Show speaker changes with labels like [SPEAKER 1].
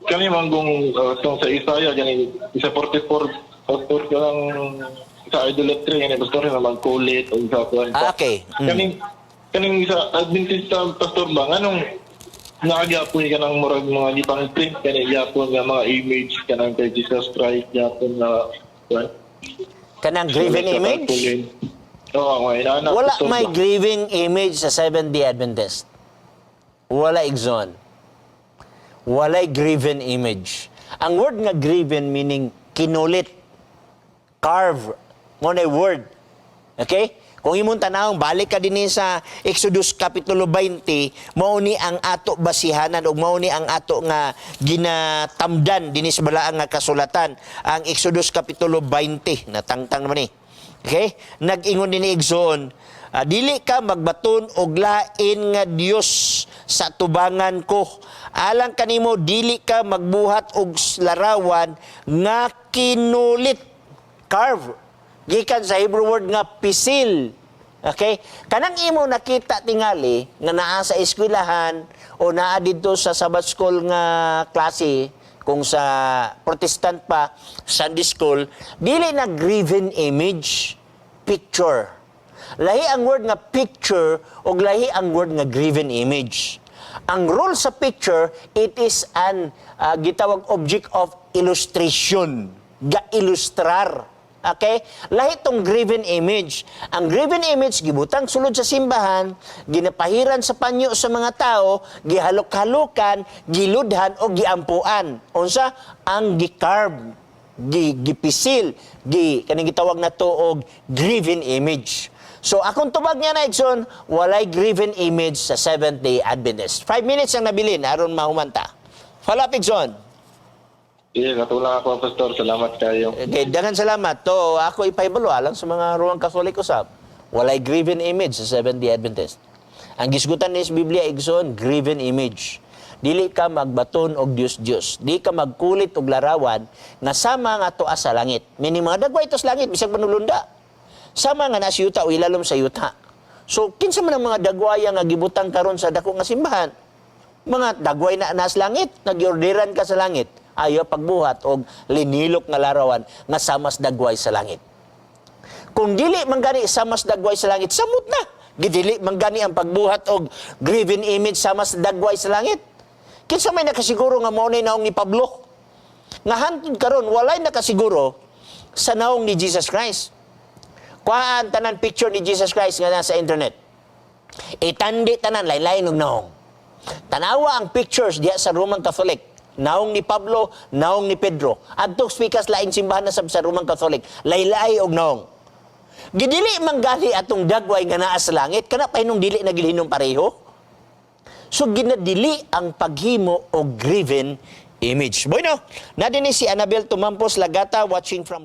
[SPEAKER 1] kami manggong tong sa Isaya gani isa 44 pastor ka lang sa idolatry gani pastor na magkulit o isa po.
[SPEAKER 2] Okay.
[SPEAKER 1] Kaning isa Adventista pastor ba nganong nakagyapon ka ng murag mga gipang print kani gyapon nga mga image kanang kay Jesus Christ gyapon na
[SPEAKER 2] Kanang graven image?
[SPEAKER 1] Oo,
[SPEAKER 2] Wala may graven image sa Seventh-day Adventist. Wala igsoon. Walay graven image. Ang word nga graven meaning kinulit, carve, mo na word. Okay? Kung imong tanawon, balik ka din sa Exodus Kapitulo 20, mao ni ang ato basihanan o mao ni ang ato nga ginatamdan din sa balaang nga kasulatan. Ang Exodus Kapitulo 20, natangtang naman Okay? Nag-ingon din ni igsoon, dili ka magbaton og lain nga Dios sa tubangan ko. Alang kanimo dili ka magbuhat og larawan nga kinulit, carve. Gikan sa Hebrew word nga pisil. Okay? Kanang imo nakita tingali nga naa sa eskwelahan o naa dito sa Sabbath school nga klase, kung sa Protestant pa, Sunday school, dili na graven image, picture. Lahi ang word nga picture o lahi ang word nga graven image. Ang role sa picture, it is an gitawag object of illustration. Ga-illustrar. Okay? Lahi tong graven image. Ang graven image, gibutang sulod sa simbahan, ginapahiran sa panyo sa mga tao, gihalok-halukan, giludhan o giampuan. Unsa? Ang gicarve, gipisil, kaning gitawag na to og graven image. So, akong tubag niya na, Igsoon, walay graven image sa Seventh-day Adventist. 5 minutes ang nabilin, aron mahumanta. Follow up, Igsoon.
[SPEAKER 1] Iya, katulong ako, Pastor. Salamat kayo.
[SPEAKER 2] Okay, daghang salamat. To, ako ipahibalo lang sa mga ruang Katolik usab. Walay graven image sa Seventh-day Adventist. Ang gisgutan ni sa Biblia, Igsoon, graven image. Dili ka magbaton og Dios-Dios. Di ka magkulit og larawan nga sama nga tuwa sa langit. Mini mga dagway ito sa langit, bisag manulunda. Sama nga na sa yuta o ilalom sa yuta. So, kinsa man ang mga dagwaya nga gibutang karon sa dako nga simbahan? Mga dagway na nas langit, nagiorderan ka sa langit, ayaw pagbuhat og linilok nga larawan nga samas dagway sa langit. Kung dili man gani samas dagway sa langit, samot na. Gidili man gani ang pagbuhat og graven image samas dagway sa langit. Kinsa may nakasiguro nga mao ni naong ni Pablo? Nga hantod karon walay nakasiguro sa naong ni Jesus Christ. Kuhaan tanan picture ni Jesus Christ nga nasa internet. Itandi tanan lain-lain og naong. Tanawa ang pictures diya sa Roman Catholic. Naong ni Pablo, naong ni Pedro. Adtong speakers laing simbahan na sa Roman Catholic. Laylay og naong. Gidili man gali atong dagway nga naa sa langit, kana pahinong dili na gilhinom pareho. So ginadili ang paghimo og graven image. Bueno, na dinhi si Annabel Tumampos Lagata watching from